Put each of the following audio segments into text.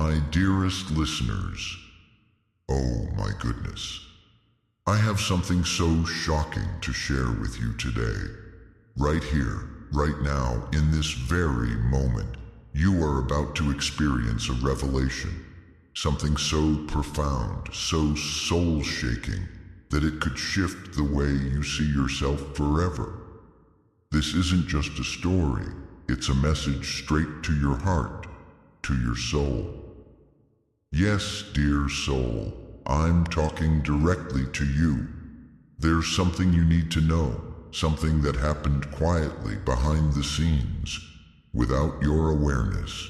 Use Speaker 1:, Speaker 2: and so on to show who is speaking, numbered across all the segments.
Speaker 1: My dearest listeners, oh my goodness, I have something so shocking to share with you today. Right here, right now, in this very moment, you are about to experience a revelation. Something so profound, so soul-shaking, that it could shift the way you see yourself forever. This isn't just a story, it's a message straight to your heart, to your soul. Yes, dear soul, I'm talking directly to you. There's something you need to know, something that happened quietly behind the scenes, without your awareness,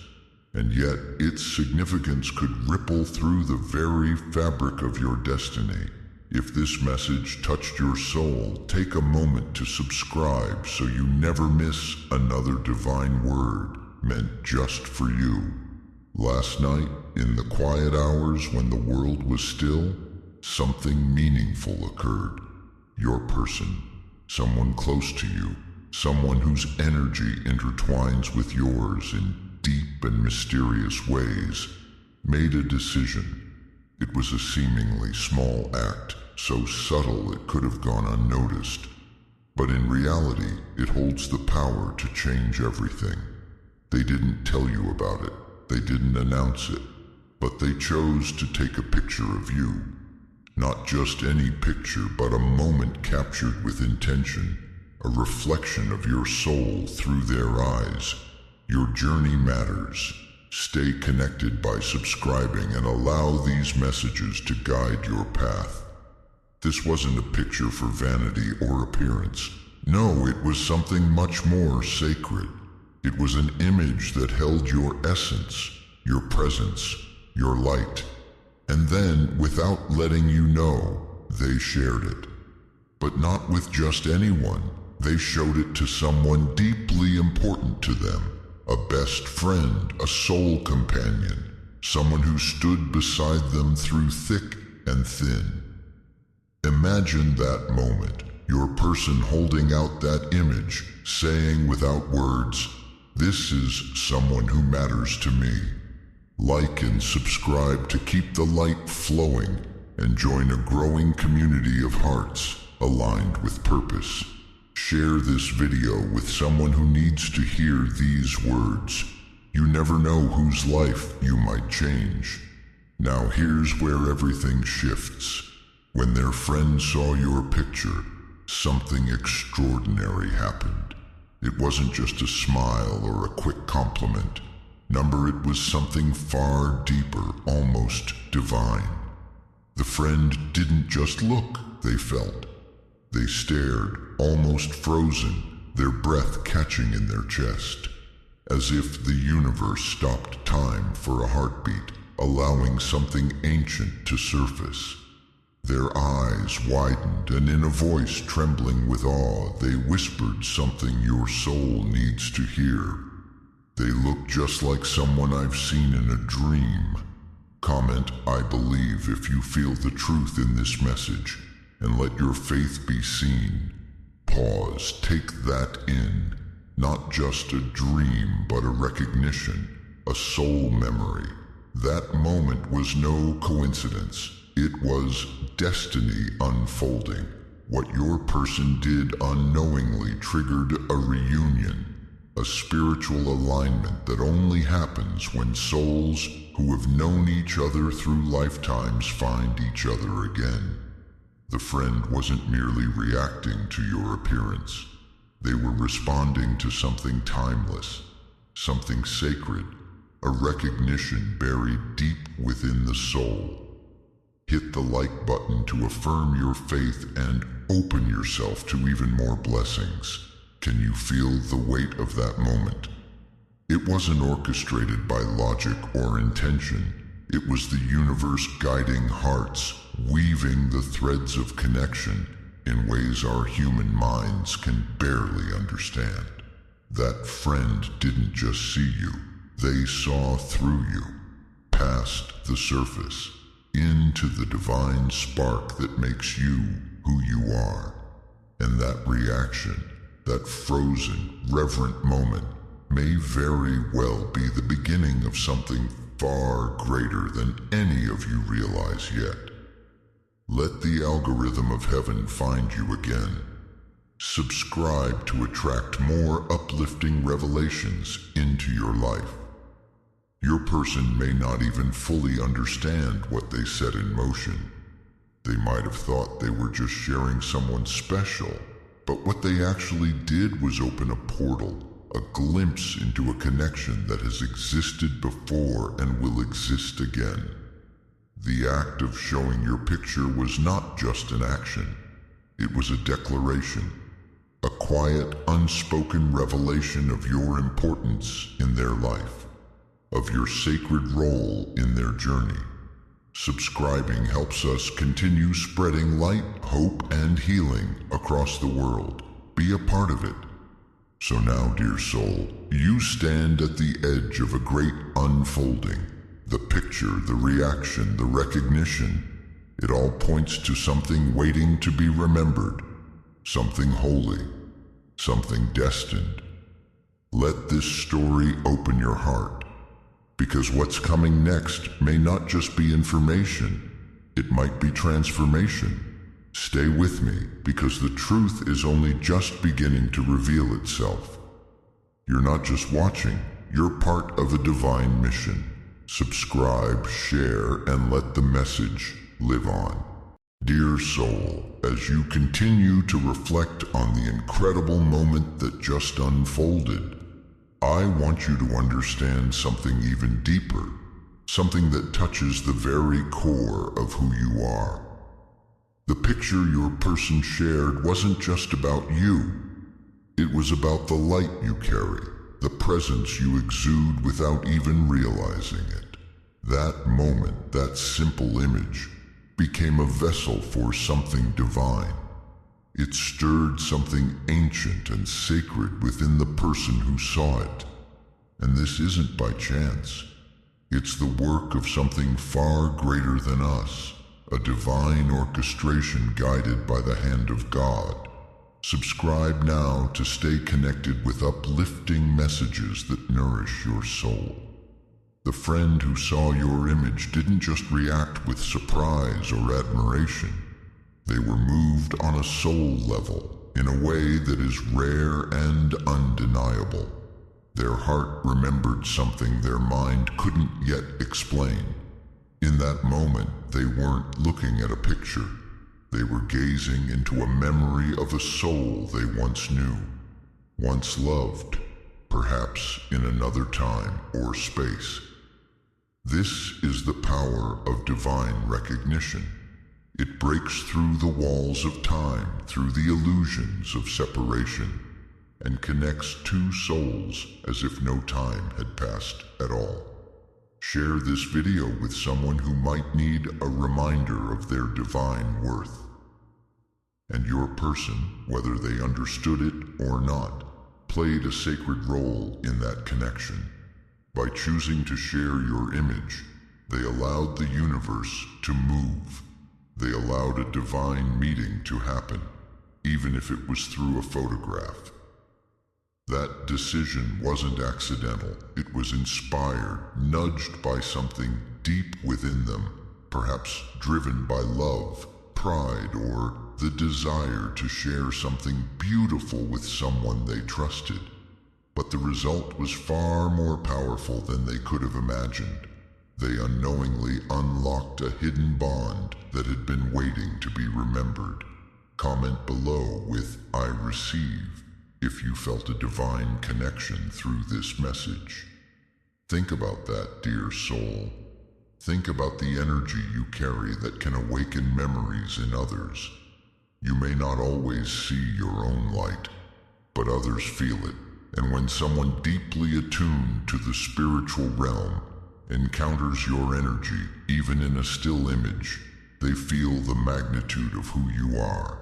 Speaker 1: and yet its significance could ripple through the very fabric of your destiny. If this message touched your soul, take a moment to subscribe so you never miss another divine word meant just for you. Last night, in the quiet hours when the world was still, something meaningful occurred. Your person, someone close to you, someone whose energy intertwines with yours in deep and mysterious ways, made a decision. It was a seemingly small act, so subtle it could have gone unnoticed. But in reality, it holds the power to change everything. They didn't tell you about it. They didn't announce it. But they chose to take a picture of you. Not just any picture, but a moment captured with intention, a reflection of your soul through their eyes. Your journey matters. Stay connected by subscribing and allow these messages to guide your path. This wasn't a picture for vanity or appearance. No, it was something much more sacred. It was an image that held your essence, your presence, your light. And then, without letting you know, they shared it. But not with just anyone. They showed it to someone deeply important to them. A best friend, a soul companion, someone who stood beside them through thick and thin. Imagine that moment, your person holding out that image, saying without words, "This is someone who matters to me." Like and subscribe to keep the light flowing and join a growing community of hearts aligned with purpose. Share this video with someone who needs to hear these words. You never know whose life you might change. Now here's where everything shifts. When their friend saw your picture, something extraordinary happened. It wasn't just a smile or a quick compliment. It was something far deeper, almost divine. The friend didn't just look, they felt. They stared, almost frozen, their breath catching in their chest, as if the universe stopped time for a heartbeat, allowing something ancient to surface. Their eyes widened, and in a voice trembling with awe, they whispered something your soul needs to hear. They look just like someone I've seen in a dream. Comment, "I believe," if you feel the truth in this message, and let your faith be seen. Pause, take that in. Not just a dream, but a recognition, a soul memory. That moment was no coincidence. It was destiny unfolding. What your person did unknowingly triggered a reunion, a spiritual alignment that only happens when souls who have known each other through lifetimes find each other again. The friend wasn't merely reacting to your appearance. They were responding to something timeless, something sacred, a recognition buried deep within the soul. Hit the like button to affirm your faith and open yourself to even more blessings. Can you feel the weight of that moment? It wasn't orchestrated by logic or intention. It was the universe guiding hearts, weaving the threads of connection in ways our human minds can barely understand. That friend didn't just see you. They saw through you, past the surface, into the divine spark that makes you who you are. And that reaction, that frozen, reverent moment, may very well be the beginning of something far greater than any of you realize yet. Let the algorithm of heaven find you again. Subscribe to attract more uplifting revelations into your life. Your person may not even fully understand what they set in motion. They might have thought they were just sharing someone special, but what they actually did was open a portal, a glimpse into a connection that has existed before and will exist again. The act of showing your picture was not just an action. It was a declaration, a quiet, unspoken revelation of your importance in their life, of your sacred role in their journey. Subscribing helps us continue spreading light, hope, and healing across the world. Be a part of it. So now, dear soul, you stand at the edge of a great unfolding. The picture, the reaction, the recognition, it all points to something waiting to be remembered, something holy, something destined. Let this story open your heart, because what's coming next may not just be information, it might be transformation. Stay with me, because the truth is only just beginning to reveal itself. You're not just watching, you're part of a divine mission. Subscribe, share, and let the message live on. Dear soul, as you continue to reflect on the incredible moment that just unfolded, I want you to understand something even deeper, something that touches the very core of who you are. The picture your person shared wasn't just about you. It was about the light you carry, the presence you exude without even realizing it. That moment, that simple image, became a vessel for something divine. It stirred something ancient and sacred within the person who saw it. And this isn't by chance. It's the work of something far greater than us, a divine orchestration guided by the hand of God. Subscribe now to stay connected with uplifting messages that nourish your soul. The friend who saw your image didn't just react with surprise or admiration. They were moved on a soul level, in a way that is rare and undeniable. Their heart remembered something their mind couldn't yet explain. In that moment, they weren't looking at a picture. They were gazing into a memory of a soul they once knew, once loved, perhaps in another time or space. This is the power of divine recognition. It breaks through the walls of time, through the illusions of separation, and connects two souls as if no time had passed at all. Share this video with someone who might need a reminder of their divine worth. And your person, whether they understood it or not, played a sacred role in that connection. By choosing to share your image, they allowed the universe to move. They allowed a divine meeting to happen, even if it was through a photograph. That decision wasn't accidental. It was inspired, nudged by something deep within them, perhaps driven by love, pride, or the desire to share something beautiful with someone they trusted. But the result was far more powerful than they could have imagined. They unknowingly unlocked a hidden bond that had been waiting to be remembered. Comment below with "I receive" if you felt a divine connection through this message. Think about that, dear soul. Think about the energy you carry that can awaken memories in others. You may not always see your own light, but others feel it. And when someone deeply attuned to the spiritual realm encounters your energy, even in a still image, they feel the magnitude of who you are.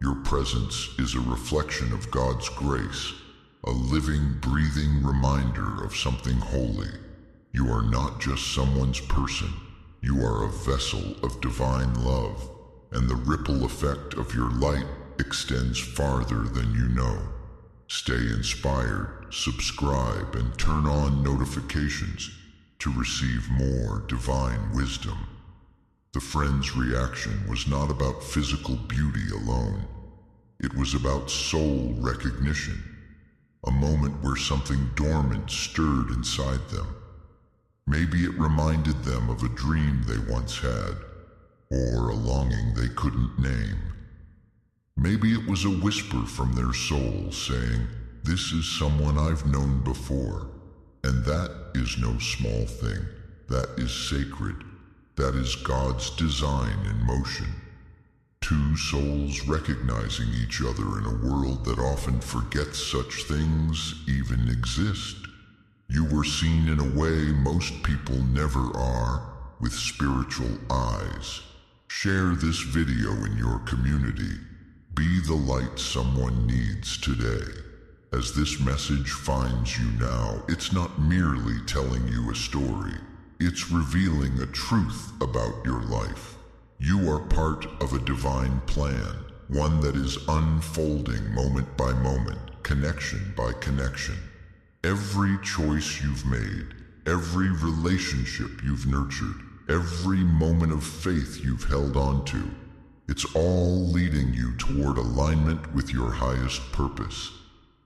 Speaker 1: Your presence is a reflection of God's grace, a living, breathing reminder of something holy. You are not just someone's person. You are a vessel of divine love, and the ripple effect of your light extends farther than you know. Stay inspired, subscribe, and turn on notifications. to receive more divine wisdom. The friend's reaction was not about physical beauty alone. It was about soul recognition, a moment where something dormant stirred inside them. Maybe it reminded them of a dream they once had, or a longing they couldn't name. Maybe it was a whisper from their soul saying, "This is someone I've known before." And that is no small thing. That is sacred. That is God's design in motion. Two souls recognizing each other in a world that often forgets such things even exist. You were seen in a way most people never are, with spiritual eyes. Share this video in your community. Be the light someone needs today. As this message finds you now, it's not merely telling you a story. It's revealing a truth about your life. You are part of a divine plan, one that is unfolding moment by moment, connection by connection. Every choice you've made, every relationship you've nurtured, every moment of faith you've held on to, it's all leading you toward alignment with your highest purpose.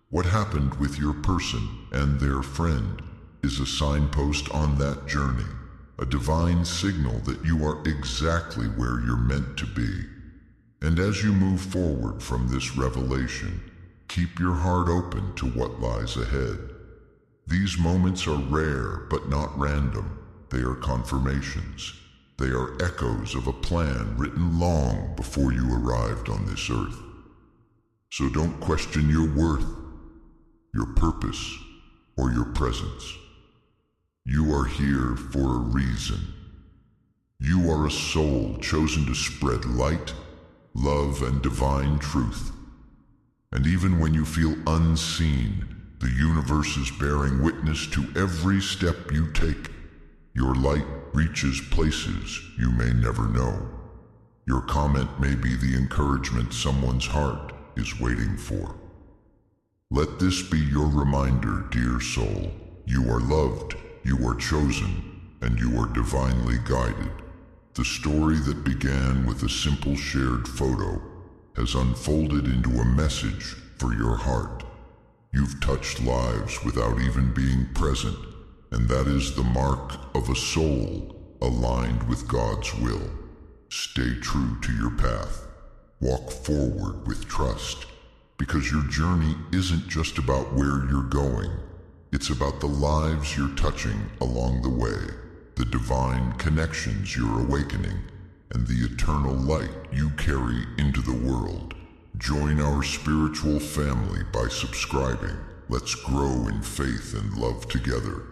Speaker 1: What happened with your person and their friend is a signpost on that journey, a divine signal that you are exactly where you're meant to be. And as you move forward from this revelation, keep your heart open to what lies ahead. These moments are rare but not random. They are confirmations. They are echoes of a plan written long before you arrived on this earth. So don't question your worth, your purpose, or your presence. You are here for a reason. You are a soul chosen to spread light, love, and divine truth. And even when you feel unseen, the universe is bearing witness to every step you take. Your light reaches places you may never know. Your comment may be the encouragement someone's heart is waiting for. Let this be your reminder, dear soul. You are loved, you are chosen, and you are divinely guided. The story that began with a simple shared photo has unfolded into a message for your heart. You've touched lives without even being present, and that is the mark of a soul aligned with God's will. Stay true to your path. Walk forward with trust, because your journey isn't just about where you're going. It's about the lives you're touching along the way, the divine connections you're awakening, and the eternal light you carry into the world. Join our spiritual family by subscribing. Let's grow in faith and love together.